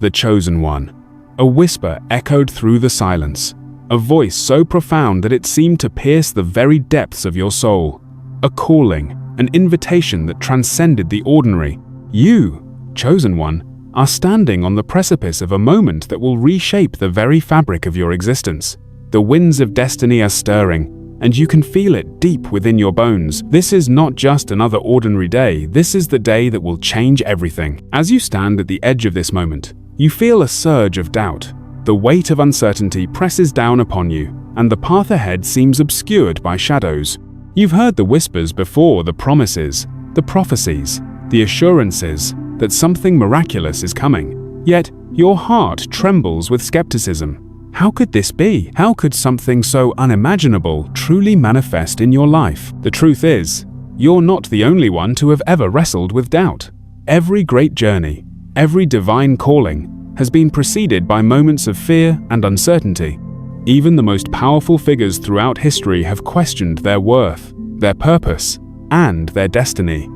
The chosen one. A whisper echoed through the silence, a voice so profound that it seemed to pierce the very depths of your soul. A calling, an invitation that transcended the ordinary. You, chosen one, are standing on the precipice of a moment that will reshape the very fabric of your existence. The winds of destiny are stirring, and you can feel it deep within your bones. This is not just another ordinary day, this is the day that will change everything. As you stand at the edge of this moment, you feel a surge of doubt. The weight of uncertainty presses down upon you, and the path ahead seems obscured by shadows. You've heard the whispers before, the promises, the prophecies, the assurances that something miraculous is coming. Yet, your heart trembles with skepticism. How could this be? How could something so unimaginable truly manifest in your life? The truth is, you're not the only one to have ever wrestled with doubt. Every great journey, every divine calling, has been preceded by moments of fear and uncertainty. Even the most powerful figures throughout history have questioned their worth, their purpose, and their destiny.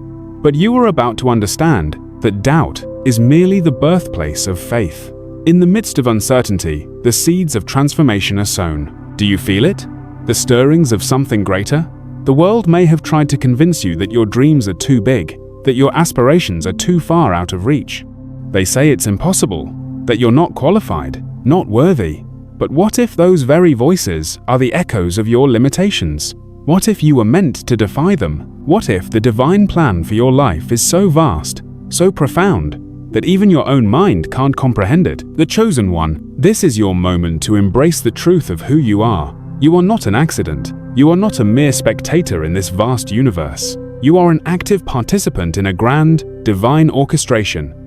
But you are about to understand that doubt is merely the birthplace of faith. In the midst of uncertainty, the seeds of transformation are sown. Do you feel it? The stirrings of something greater? The world may have tried to convince you that your dreams are too big, that your aspirations are too far out of reach. They say it's impossible, that you're not qualified, not worthy. But what if those very voices are the echoes of your limitations? What if you were meant to defy them? What if the divine plan for your life is so vast, so profound, that even your own mind can't comprehend it? The chosen one, this is your moment to embrace the truth of who you are. You are not an accident. You are not a mere spectator in this vast universe. You are an active participant in a grand, divine orchestration.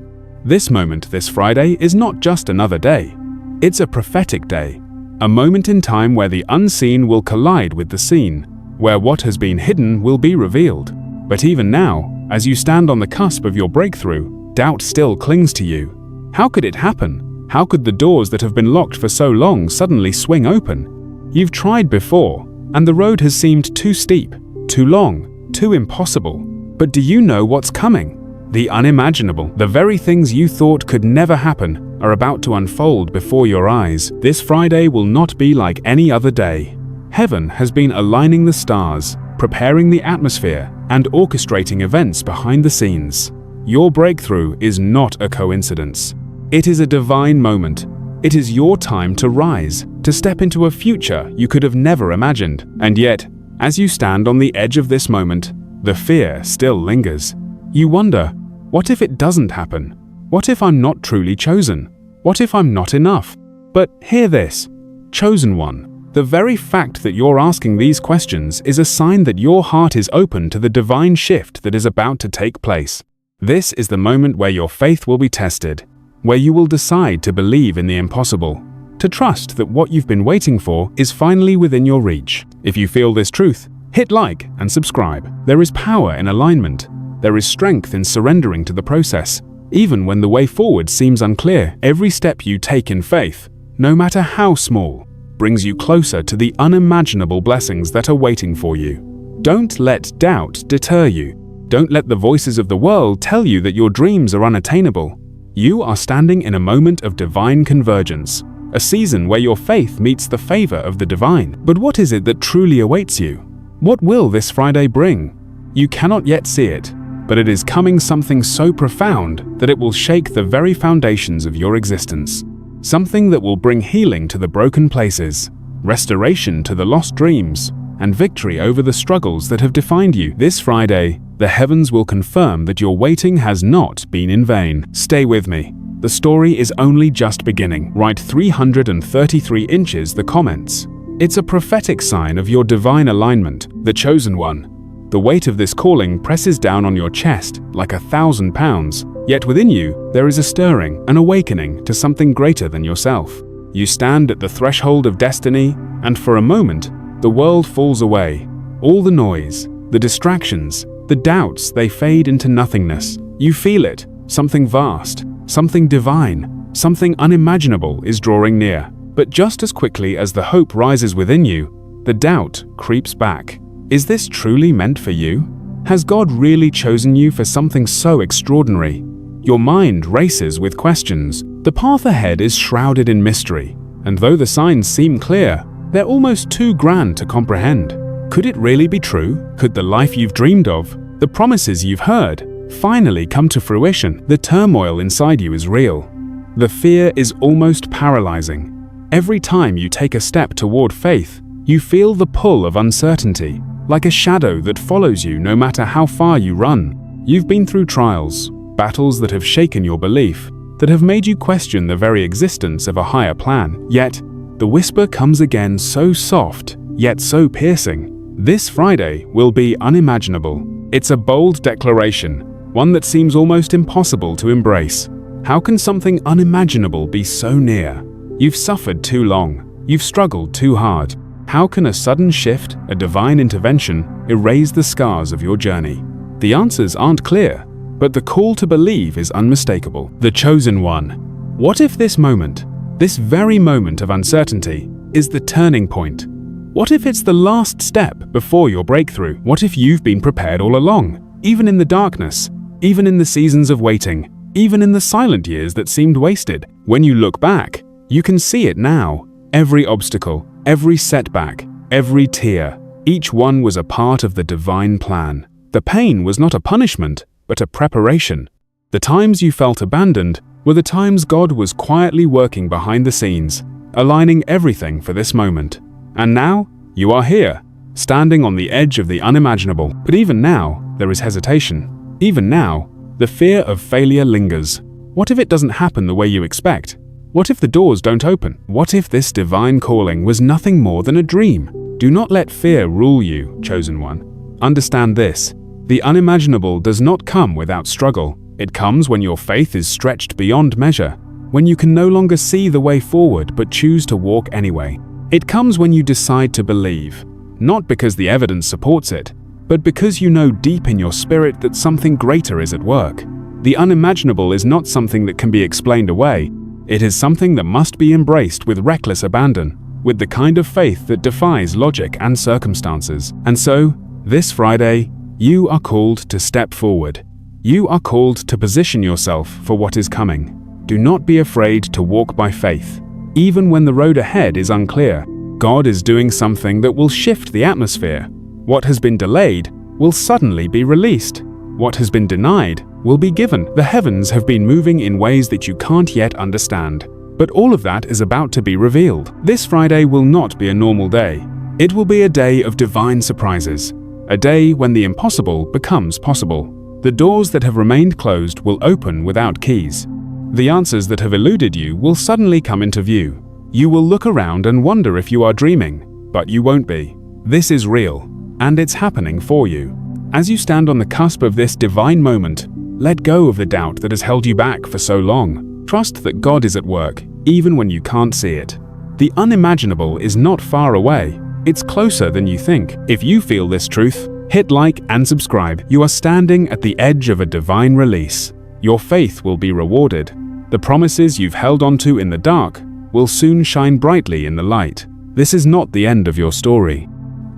This moment, this Friday, is not just another day. It's a prophetic day, a moment in time where the unseen will collide with the seen, where what has been hidden will be revealed. But even now, as you stand on the cusp of your breakthrough, doubt still clings to you. How could it happen? How could the doors that have been locked for so long suddenly swing open? You've tried before, and the road has seemed too steep, too long, too impossible. But do you know what's coming? The unimaginable, the very things you thought could never happen, are about to unfold before your eyes. This Friday will not be like any other day. Heaven has been aligning the stars, preparing the atmosphere, and orchestrating events behind the scenes. Your breakthrough is not a coincidence. It is a divine moment. It is your time to rise, to step into a future you could have never imagined. And yet, as you stand on the edge of this moment, the fear still lingers. You wonder, what if it doesn't happen? What if I'm not truly chosen? What if I'm not enough? But hear this, chosen one. The very fact that you're asking these questions is a sign that your heart is open to the divine shift that is about to take place. This is the moment where your faith will be tested, where you will decide to believe in the impossible, to trust that what you've been waiting for is finally within your reach. If you feel this truth, hit like and subscribe. There is power in alignment. There is strength in surrendering to the process, even when the way forward seems unclear. Every step you take in faith, no matter how small, brings you closer to the unimaginable blessings that are waiting for you. Don't let doubt deter you. Don't let the voices of the world tell you that your dreams are unattainable. You are standing in a moment of divine convergence, a season where your faith meets the favor of the divine. But what is it that truly awaits you? What will this Friday bring? You cannot yet see it, but it is coming, something so profound that it will shake the very foundations of your existence. Something that will bring healing to the broken places, restoration to the lost dreams, and victory over the struggles that have defined you. This Friday, the heavens will confirm that your waiting has not been in vain. Stay with me. The story is only just beginning. Write 333 inches the comments. It's a prophetic sign of your divine alignment, the chosen one. The weight of this calling presses down on your chest like 1,000 pounds, yet within you there is a stirring, an awakening to something greater than yourself. You stand at the threshold of destiny, and for a moment, the world falls away. All the noise, the distractions, the doubts, they fade into nothingness. You feel it, something vast, something divine, something unimaginable is drawing near. But just as quickly as the hope rises within you, the doubt creeps back. Is this truly meant for you? Has God really chosen you for something so extraordinary? Your mind races with questions. The path ahead is shrouded in mystery, and though the signs seem clear, they're almost too grand to comprehend. Could it really be true? Could the life you've dreamed of, the promises you've heard, finally come to fruition? The turmoil inside you is real. The fear is almost paralyzing. Every time you take a step toward faith, you feel the pull of uncertainty, like a shadow that follows you no matter how far you run. You've been through trials, battles that have shaken your belief, that have made you question the very existence of a higher plan. Yet, the whisper comes again, so soft, yet so piercing. This Friday will be unimaginable. It's a bold declaration, one that seems almost impossible to embrace. How can something unimaginable be so near? You've suffered too long. You've struggled too hard. How can a sudden shift, a divine intervention, erase the scars of your journey? The answers aren't clear, but the call to believe is unmistakable. The chosen one. What if this moment, this very moment of uncertainty, is the turning point? What if it's the last step before your breakthrough? What if you've been prepared all along, even in the darkness, even in the seasons of waiting, even in the silent years that seemed wasted? When you look back, you can see it now. Every obstacle, every setback, every tear, each one was a part of the divine plan. The pain was not a punishment, but a preparation. The times you felt abandoned were the times God was quietly working behind the scenes, aligning everything for this moment. And now, you are here, standing on the edge of the unimaginable. But even now, there is hesitation. Even now, the fear of failure lingers. What if it doesn't happen the way you expect? What if the doors don't open? What if this divine calling was nothing more than a dream? Do not let fear rule you, chosen one. Understand this. The unimaginable does not come without struggle. It comes when your faith is stretched beyond measure, when you can no longer see the way forward but choose to walk anyway. It comes when you decide to believe, not because the evidence supports it, but because you know deep in your spirit that something greater is at work. The unimaginable is not something that can be explained away. It is something that must be embraced with reckless abandon, with the kind of faith that defies logic and circumstances. And so, this Friday, you are called to step forward. You are called to position yourself for what is coming. Do not be afraid to walk by faith. Even when the road ahead is unclear, God is doing something that will shift the atmosphere. What has been delayed will suddenly be released. What has been denied will be given. The heavens have been moving in ways that you can't yet understand. But all of that is about to be revealed. This Friday will not be a normal day. It will be a day of divine surprises. A day when the impossible becomes possible. The doors that have remained closed will open without keys. The answers that have eluded you will suddenly come into view. You will look around and wonder if you are dreaming, but you won't be. This is real, and it's happening for you. As you stand on the cusp of this divine moment, let go of the doubt that has held you back for so long. Trust that God is at work, even when you can't see it. The unimaginable is not far away. It's closer than you think. If you feel this truth, hit like and subscribe. You are standing at the edge of a divine release. Your faith will be rewarded. The promises you've held onto in the dark will soon shine brightly in the light. This is not the end of your story.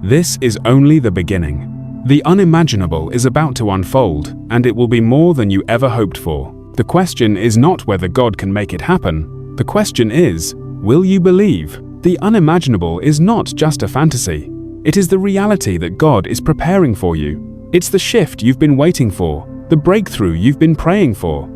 This is only the beginning. The unimaginable is about to unfold, and it will be more than you ever hoped for. The question is not whether God can make it happen. The question is, will you believe? The unimaginable is not just a fantasy. It is the reality that God is preparing for you. It's the shift you've been waiting for, the breakthrough you've been praying for.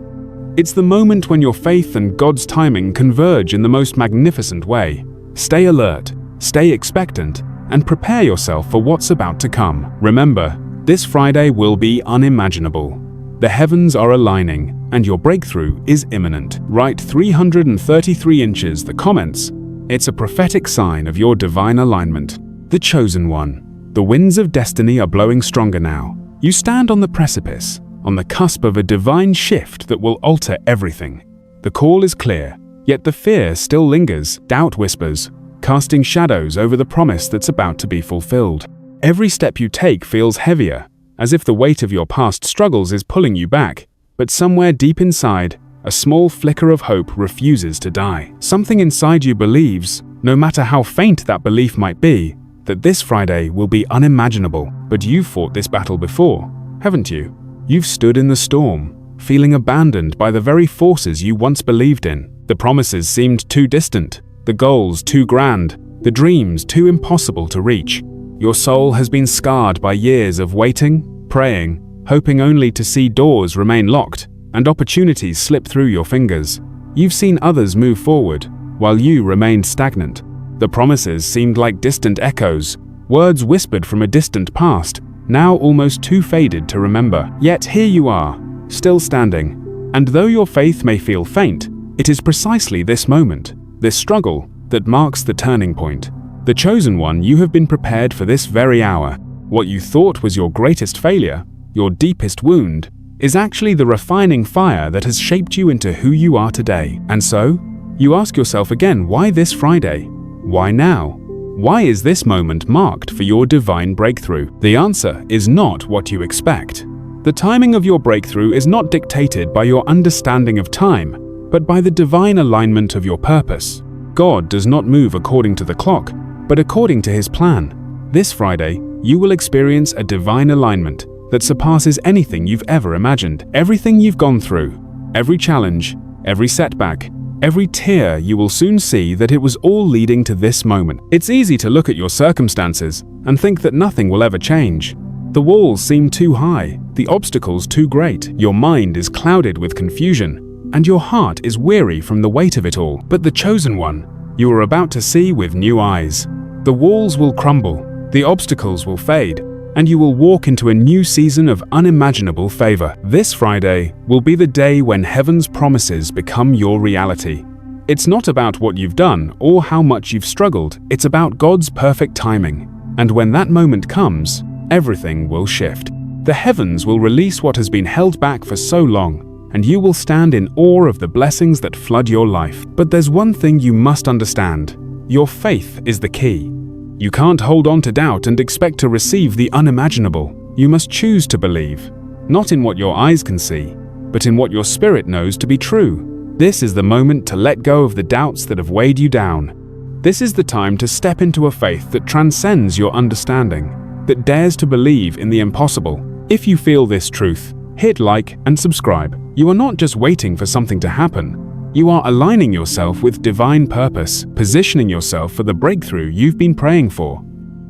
It's the moment when your faith and God's timing converge in the most magnificent way. Stay alert, stay expectant, and prepare yourself for what's about to come. Remember, this Friday will be unimaginable. The heavens are aligning, and your breakthrough is imminent. Write 333 inches the comments. It's a prophetic sign of your divine alignment. The chosen one. The winds of destiny are blowing stronger now. You stand on the precipice, on the cusp of a divine shift that will alter everything. The call is clear, yet the fear still lingers. Doubt whispers, casting shadows over the promise that's about to be fulfilled. Every step you take feels heavier, as if the weight of your past struggles is pulling you back. But somewhere deep inside, a small flicker of hope refuses to die. Something inside you believes, no matter how faint that belief might be, that this Friday will be unimaginable. But you've fought this battle before, haven't you? You've stood in the storm, feeling abandoned by the very forces you once believed in. The promises seemed too distant, the goals too grand, the dreams too impossible to reach. Your soul has been scarred by years of waiting, praying, hoping only to see doors remain locked and opportunities slip through your fingers. You've seen others move forward, while you remained stagnant. The promises seemed like distant echoes, words whispered from a distant past, now almost too faded to remember. Yet here you are, still standing, and though your faith may feel faint, it is precisely this moment, this struggle, that marks the turning point. The chosen one, you have been prepared for this very hour. What you thought was your greatest failure, your deepest wound, is actually the refining fire that has shaped you into who you are today. And so, you ask yourself again, why this Friday? Why now? Why is this moment marked for your divine breakthrough? The answer is not what you expect. The timing of your breakthrough is not dictated by your understanding of time, but by the divine alignment of your purpose. God does not move according to the clock, but according to His plan. This Friday, you will experience a divine alignment that surpasses anything you've ever imagined. Everything you've gone through, every challenge, every setback, every tear, you will soon see that it was all leading to this moment. It's easy to look at your circumstances and think that nothing will ever change. The walls seem too high, the obstacles too great, your mind is clouded with confusion, and your heart is weary from the weight of it all. But the chosen one, you are about to see with new eyes. The walls will crumble, the obstacles will fade, and you will walk into a new season of unimaginable favor. This Friday will be the day when heaven's promises become your reality. It's not about what you've done or how much you've struggled, it's about God's perfect timing. And when that moment comes, everything will shift. The heavens will release what has been held back for so long, and you will stand in awe of the blessings that flood your life. But there's one thing you must understand. Your faith is the key. You can't hold on to doubt and expect to receive the unimaginable. You must choose to believe, not in what your eyes can see, but in what your spirit knows to be true. This is the moment to let go of the doubts that have weighed you down. This is the time to step into a faith that transcends your understanding, that dares to believe in the impossible. If you feel this truth, hit like and subscribe. You are not just waiting for something to happen. You are aligning yourself with divine purpose, positioning yourself for the breakthrough you've been praying for.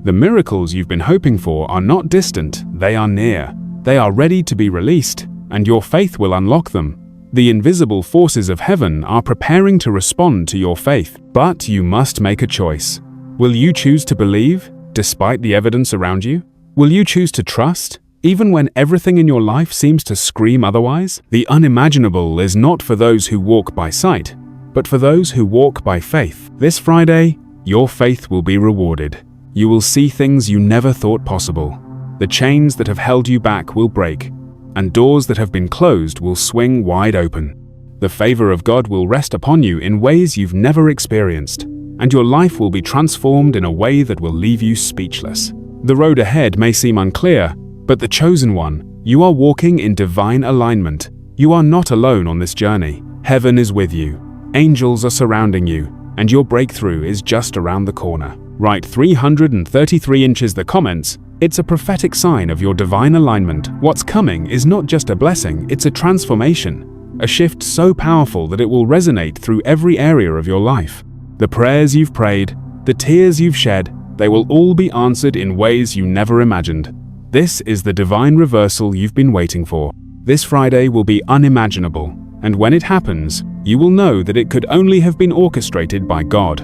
The miracles you've been hoping for are not distant, they are near. They are ready to be released, and your faith will unlock them. The invisible forces of heaven are preparing to respond to your faith, but you must make a choice. Will you choose to believe, despite the evidence around you? Will you choose to trust, even when everything in your life seems to scream otherwise? The unimaginable is not for those who walk by sight, but for those who walk by faith. This Friday, your faith will be rewarded. You will see things you never thought possible. The chains that have held you back will break, and doors that have been closed will swing wide open. The favor of God will rest upon you in ways you've never experienced, and your life will be transformed in a way that will leave you speechless. The road ahead may seem unclear, but the chosen one, you are walking in divine alignment. You are not alone on this journey. Heaven is with you. Angels are surrounding you, and your breakthrough is just around the corner. Write 333 inches the comments. It's a prophetic sign of your divine alignment. What's coming is not just a blessing, it's a transformation. A shift so powerful that it will resonate through every area of your life. The prayers you've prayed, the tears you've shed, they will all be answered in ways you never imagined. This is the divine reversal you've been waiting for. This Friday will be unimaginable, and when it happens, you will know that it could only have been orchestrated by God.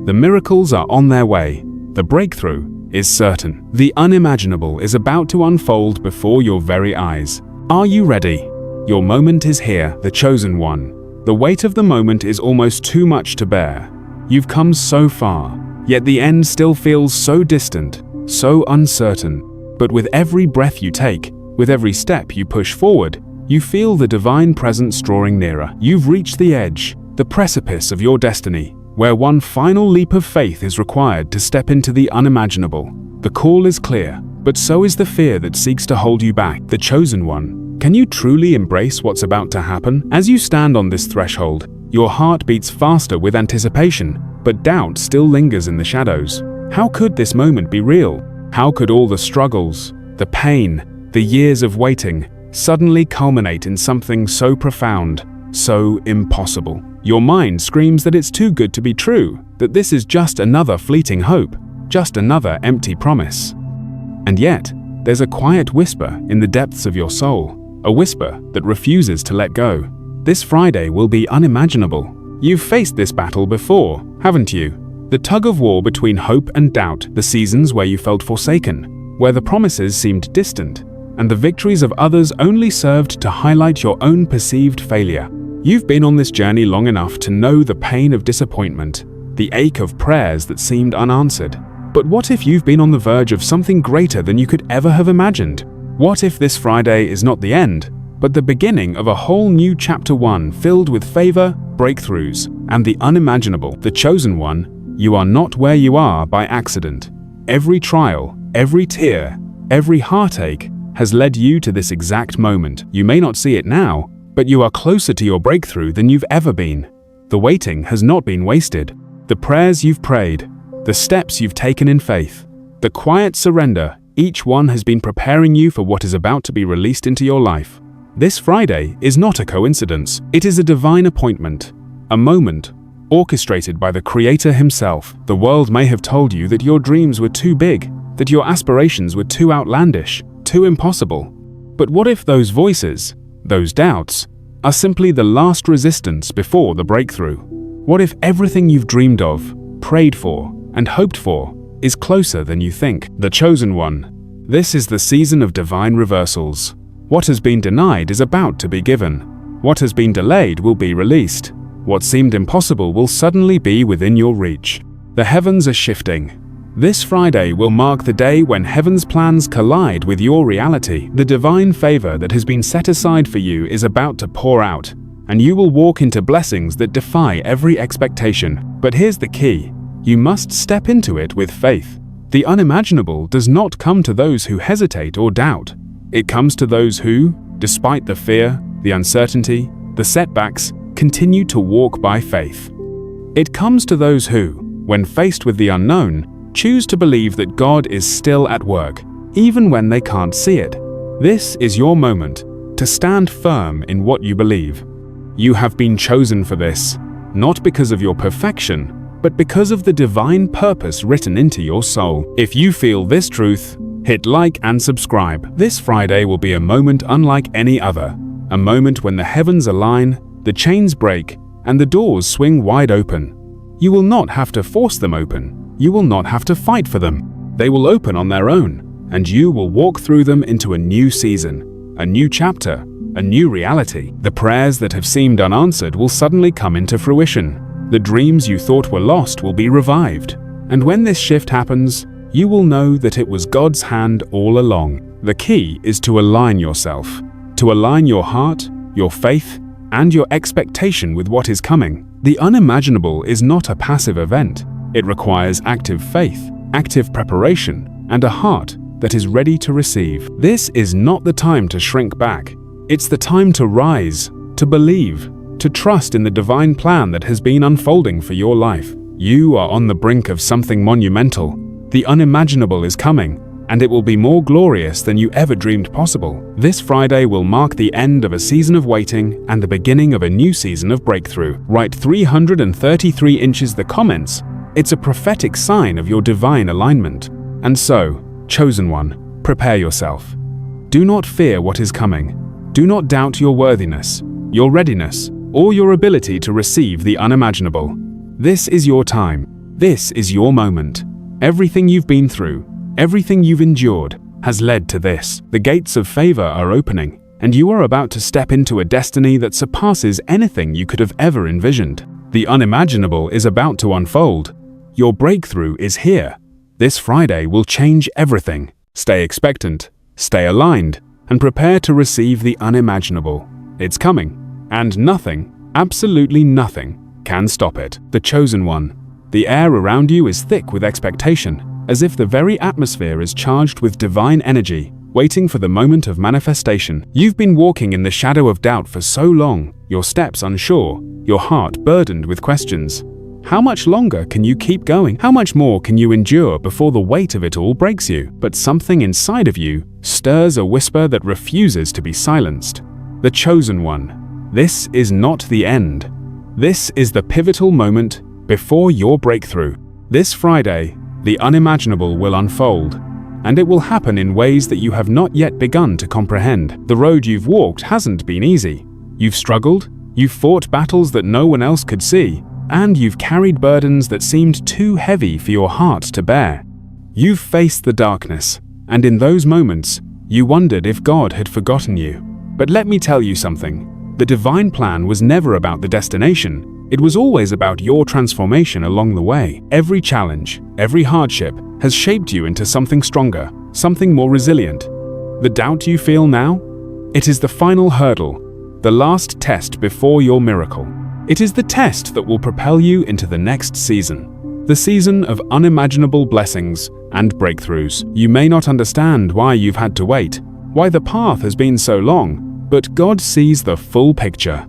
The miracles are on their way. The breakthrough is certain. The unimaginable is about to unfold before your very eyes. Are you ready? Your moment is here, the chosen one. The weight of the moment is almost too much to bear. You've come so far, yet the end still feels so distant, so uncertain. But with every breath you take, with every step you push forward, you feel the divine presence drawing nearer. You've reached the edge, the precipice of your destiny, where one final leap of faith is required to step into the unimaginable. The call is clear, but so is the fear that seeks to hold you back. The chosen one, can you truly embrace what's about to happen? As you stand on this threshold, your heart beats faster with anticipation, but doubt still lingers in the shadows. How could this moment be real? How could all the struggles, the pain, the years of waiting, suddenly culminate in something so profound, so impossible. Your mind screams that it's too good to be true, that this is just another fleeting hope, just another empty promise. And yet, there's a quiet whisper in the depths of your soul, a whisper that refuses to let go. This Friday will be unimaginable. You've faced this battle before, haven't you? The tug-of-war between hope and doubt, the seasons where you felt forsaken, where the promises seemed distant, and the victories of others only served to highlight your own perceived failure. You've been on this journey long enough to know the pain of disappointment, the ache of prayers that seemed unanswered. But what if you've been on the verge of something greater than you could ever have imagined? What if this Friday is not the end, but the beginning of a whole new chapter 1 filled with favor, breakthroughs, and the unimaginable? The chosen one, you are not where you are by accident. Every trial, every tear, every heartache has led you to this exact moment. You may not see it now, but you are closer to your breakthrough than you've ever been. The waiting has not been wasted. The prayers you've prayed, the steps you've taken in faith, the quiet surrender, each one has been preparing you for what is about to be released into your life. This Friday is not a coincidence. It is a divine appointment, a moment orchestrated by the Creator himself. The world may have told you that your dreams were too big, that your aspirations were too outlandish, too impossible. But what if those voices, those doubts, are simply the last resistance before the breakthrough? What if everything you've dreamed of, prayed for, and hoped for is closer than you think? The chosen one. This is the season of divine reversals. What has been denied is about to be given. What has been delayed will be released. What seemed impossible will suddenly be within your reach. The heavens are shifting. This Friday will mark the day when heaven's plans collide with your reality. The divine favor that has been set aside for you is about to pour out, and you will walk into blessings that defy every expectation. But here's the key. You must step into it with faith. The unimaginable does not come to those who hesitate or doubt. It comes to those who, despite the fear, the uncertainty, the setbacks, continue to walk by faith. It comes to those who, when faced with the unknown, choose to believe that God is still at work, even when they can't see it. This is your moment to stand firm in what you believe. You have been chosen for this, not because of your perfection, but because of the divine purpose written into your soul. If you feel this truth, hit like and subscribe. This Friday will be a moment unlike any other, a moment when the heavens align, the chains break, and the doors swing wide open. You will not have to force them open. You will not have to fight for them. They will open on their own, and you will walk through them into a new season, a new chapter, a new reality. The prayers that have seemed unanswered will suddenly come into fruition. The dreams you thought were lost will be revived. And when this shift happens, you will know that it was God's hand all along. The key is to align yourself, to align your heart, your faith, and your expectation with what is coming. The unimaginable is not a passive event. It requires active faith, active preparation, and a heart that is ready to receive. This is not the time to shrink back. It's the time to rise, to believe, to trust in the divine plan that has been unfolding for your life. You are on the brink of something monumental. The unimaginable is coming, and it will be more glorious than you ever dreamed possible. This Friday will mark the end of a season of waiting and the beginning of a new season of breakthrough. Write 333 inches the comments. It's a prophetic sign of your divine alignment. And so, chosen one, prepare yourself. Do not fear what is coming. Do not doubt your worthiness, your readiness, or your ability to receive the unimaginable. This is your time. This is your moment. Everything you've been through, everything you've endured, has led to this. The gates of favor are opening, and you are about to step into a destiny that surpasses anything you could have ever envisioned. The unimaginable is about to unfold. Your breakthrough is here. This Friday will change everything. Stay expectant, stay aligned, and prepare to receive the unimaginable. It's coming, and nothing, absolutely nothing, can stop it. The chosen one. The air around you is thick with expectation, as if the very atmosphere is charged with divine energy, waiting for the moment of manifestation. You've been walking in the shadow of doubt for so long, your steps unsure, your heart burdened with questions. How much longer can you keep going? How much more can you endure before the weight of it all breaks you? But something inside of you stirs a whisper that refuses to be silenced. The chosen one. This is not the end. This is the pivotal moment before your breakthrough. This Friday, the unimaginable will unfold, and it will happen in ways that you have not yet begun to comprehend. The road you've walked hasn't been easy. You've struggled, you've fought battles that no one else could see, and you've carried burdens that seemed too heavy for your heart to bear. You've faced the darkness, and in those moments, you wondered if God had forgotten you. But let me tell you something. The divine plan was never about the destination. It was always about your transformation along the way. Every challenge, every hardship has shaped you into something stronger, something more resilient. The doubt you feel now? It is the final hurdle, the last test before your miracle. It is the test that will propel you into the next season, the season of unimaginable blessings and breakthroughs. You may not understand why you've had to wait, why the path has been so long, but God sees the full picture.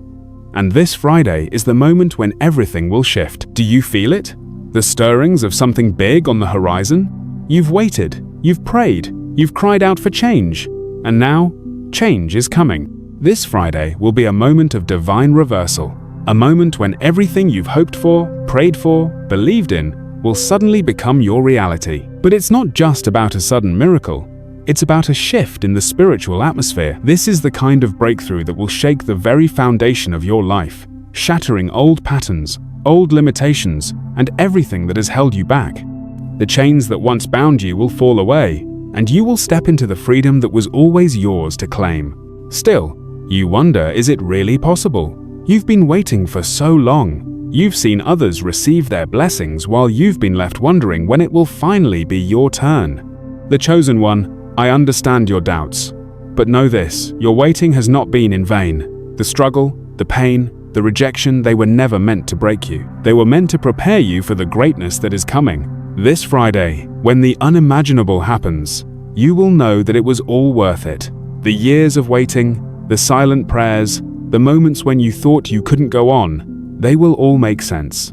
And this Friday is the moment when everything will shift. Do you feel it? The stirrings of something big on the horizon? You've waited, you've prayed, you've cried out for change, and now change is coming. This Friday will be a moment of divine reversal, a moment when everything you've hoped for, prayed for, believed in will suddenly become your reality. But it's not just about a sudden miracle. It's about a shift in the spiritual atmosphere. This is the kind of breakthrough that will shake the very foundation of your life, shattering old patterns, old limitations, and everything that has held you back. The chains that once bound you will fall away, and you will step into the freedom that was always yours to claim. Still, you wonder, is it really possible? You've been waiting for so long. You've seen others receive their blessings while you've been left wondering when it will finally be your turn. The chosen one, I understand your doubts, but know this, your waiting has not been in vain. The struggle, the pain, the rejection, they were never meant to break you. They were meant to prepare you for the greatness that is coming. This Friday, when the unimaginable happens, you will know that it was all worth it. The years of waiting, the silent prayers, the moments when you thought you couldn't go on, they will all make sense.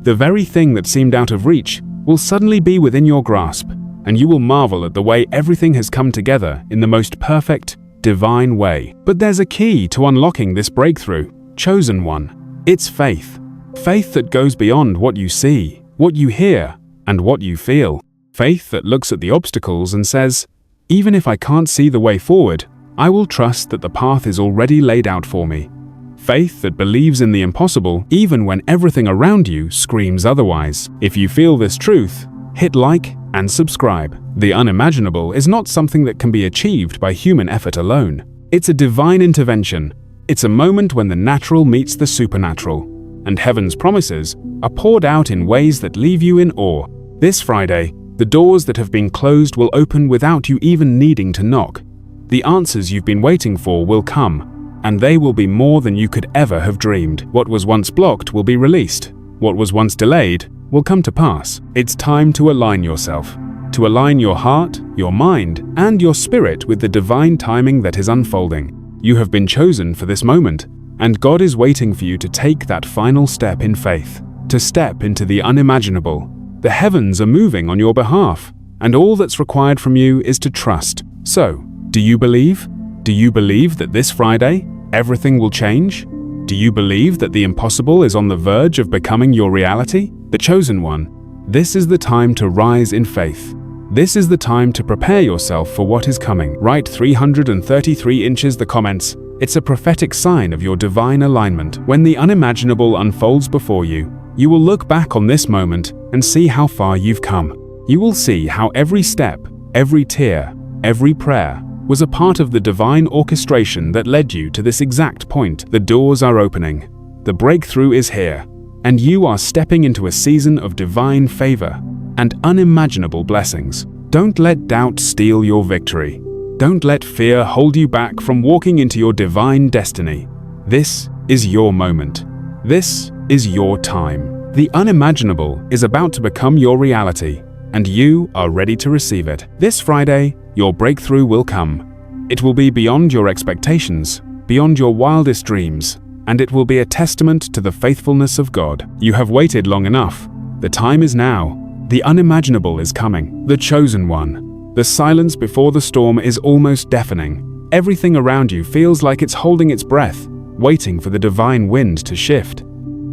The very thing that seemed out of reach will suddenly be within your grasp, and you will marvel at the way everything has come together in the most perfect, divine way. But there's a key to unlocking this breakthrough, chosen one. It's faith. Faith that goes beyond what you see, what you hear, and what you feel. Faith that looks at the obstacles and says, even if I can't see the way forward, I will trust that the path is already laid out for me. Faith that believes in the impossible even when everything around you screams otherwise. If you feel this truth, hit like and subscribe. The unimaginable is not something that can be achieved by human effort alone. It's a divine intervention. It's a moment when the natural meets the supernatural, and heaven's promises are poured out in ways that leave you in awe. This Friday, the doors that have been closed will open without you even needing to knock. The answers you've been waiting for will come, and they will be more than you could ever have dreamed. What was once blocked will be released. What was once delayed will come to pass. It's time to align yourself, to align your heart, your mind, and your spirit with the divine timing that is unfolding. You have been chosen for this moment, and God is waiting for you to take that final step in faith, to step into the unimaginable. The heavens are moving on your behalf, and all that's required from you is to trust. So, do you believe? Do you believe that this Friday, everything will change? Do you believe that the impossible is on the verge of becoming your reality? The chosen one, this is the time to rise in faith. This is the time to prepare yourself for what is coming. Write 333 inches the comments. It's a prophetic sign of your divine alignment. When the unimaginable unfolds before you, you will look back on this moment and see how far you've come. You will see how every step, every tear, every prayer was a part of the divine orchestration that led you to this exact point. The doors are opening. The breakthrough is here, and you are stepping into a season of divine favor and unimaginable blessings. Don't let doubt steal your victory. Don't let fear hold you back from walking into your divine destiny. This is your moment. This is your time. The unimaginable is about to become your reality, and you are ready to receive it. This Friday, your breakthrough will come. It will be beyond your expectations, beyond your wildest dreams, and it will be a testament to the faithfulness of God. You have waited long enough. The time is now. The unimaginable is coming. The chosen one. The silence before the storm is almost deafening. Everything around you feels like it's holding its breath, waiting for the divine wind to shift.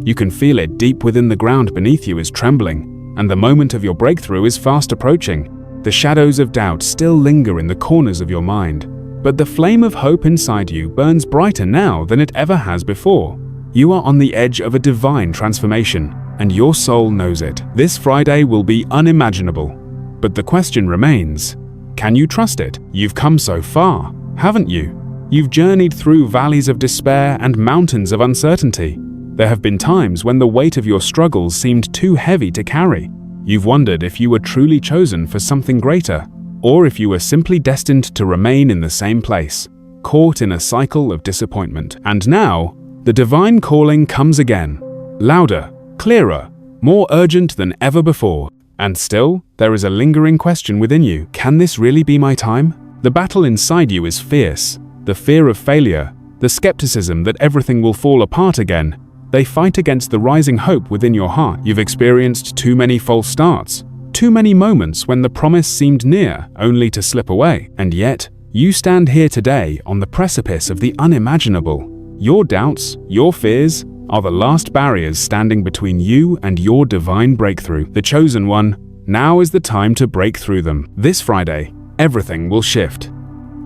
You can feel it deep within the ground beneath you is trembling, and the moment of your breakthrough is fast approaching. The shadows of doubt still linger in the corners of your mind, but the flame of hope inside you burns brighter now than it ever has before. You are on the edge of a divine transformation, and your soul knows it. This Friday will be unimaginable. But the question remains, can you trust it? You've come so far, haven't you? You've journeyed through valleys of despair and mountains of uncertainty. There have been times when the weight of your struggles seemed too heavy to carry. You've wondered if you were truly chosen for something greater, or if you were simply destined to remain in the same place, caught in a cycle of disappointment. And now, the divine calling comes again, louder, clearer, more urgent than ever before. And still, there is a lingering question within you. Can this really be my time? The battle inside you is fierce. The fear of failure, the skepticism that everything will fall apart again, they fight against the rising hope within your heart. You've experienced too many false starts, too many moments when the promise seemed near, only to slip away. And yet, you stand here today on the precipice of the unimaginable. Your doubts, your fears, are the last barriers standing between you and your divine breakthrough. The chosen one, now is the time to break through them. This Friday, everything will shift.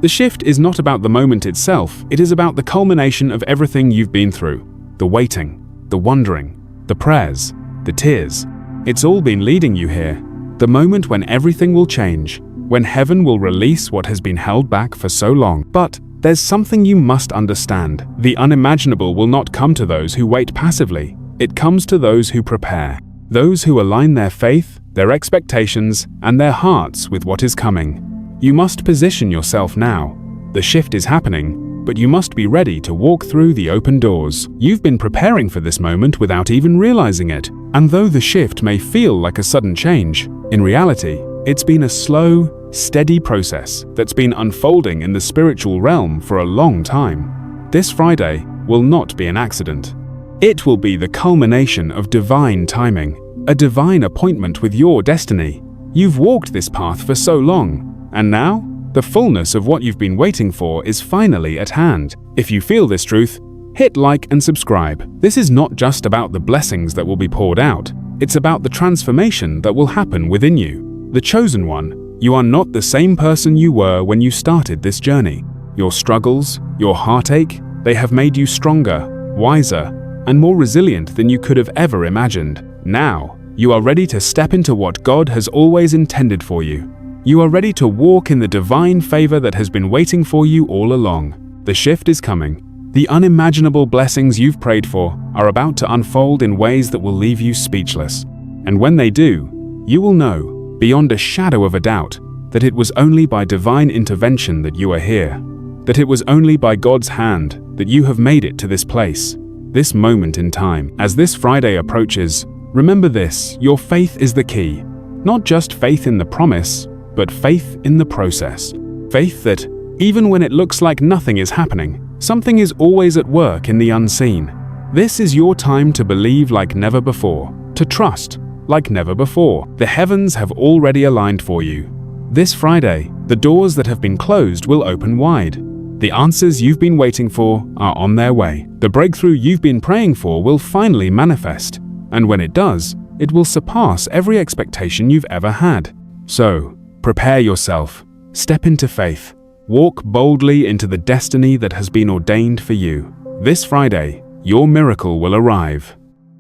The shift is not about the moment itself, it is about the culmination of everything you've been through. The waiting, the wondering, the prayers, the tears. It's all been leading you here. The moment when everything will change, when heaven will release what has been held back for so long. But there's something you must understand. The unimaginable will not come to those who wait passively. It comes to those who prepare. Those who align their faith, their expectations, and their hearts with what is coming. You must position yourself now. The shift is happening, but you must be ready to walk through the open doors. You've been preparing for this moment without even realizing it. And though the shift may feel like a sudden change, in reality, it's been a slow, steady process that's been unfolding in the spiritual realm for a long time. This Friday will not be an accident. It will be the culmination of divine timing, a divine appointment with your destiny. You've walked this path for so long, and now, the fullness of what you've been waiting for is finally at hand. If you feel this truth, hit like and subscribe. This is not just about the blessings that will be poured out, it's about the transformation that will happen within you. The chosen one, you are not the same person you were when you started this journey. Your struggles, your heartache, they have made you stronger, wiser, and more resilient than you could have ever imagined. Now, you are ready to step into what God has always intended for you. You are ready to walk in the divine favor that has been waiting for you all along. The shift is coming. The unimaginable blessings you've prayed for are about to unfold in ways that will leave you speechless. And when they do, you will know, beyond a shadow of a doubt, that it was only by divine intervention that you are here. That it was only by God's hand that you have made it to this place, this moment in time. As this Friday approaches, remember this: your faith is the key. Not just faith in the promise, but faith in the process. Faith that, even when it looks like nothing is happening, something is always at work in the unseen. This is your time to believe like never before, to trust like never before. The heavens have already aligned for you. This Friday, the doors that have been closed will open wide. The answers you've been waiting for are on their way. The breakthrough you've been praying for will finally manifest, and when it does, it will surpass every expectation you've ever had. So, prepare yourself, step into faith, walk boldly into the destiny that has been ordained for you. This Friday, your miracle will arrive.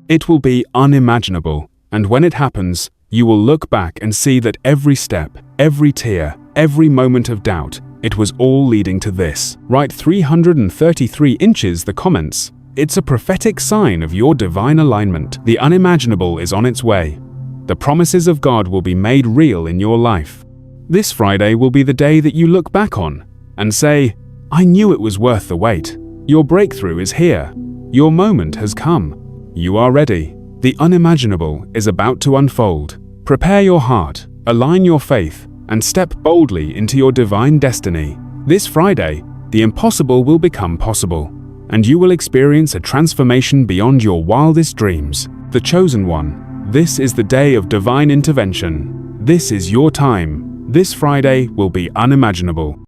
It will be unimaginable, and when it happens, you will look back and see that every step, every tear, every moment of doubt, it was all leading to this. Write 333 inches the comments. It's a prophetic sign of your divine alignment. The unimaginable is on its way. The promises of God will be made real in your life. This Friday will be the day that you look back on and say, I knew it was worth the wait. Your breakthrough is here. Your moment has come. You are ready. The unimaginable is about to unfold. Prepare your heart, align your faith, and step boldly into your divine destiny. This Friday, the impossible will become possible, and you will experience a transformation beyond your wildest dreams. The chosen one, this is the day of divine intervention. This is your time. This Friday will be unimaginable.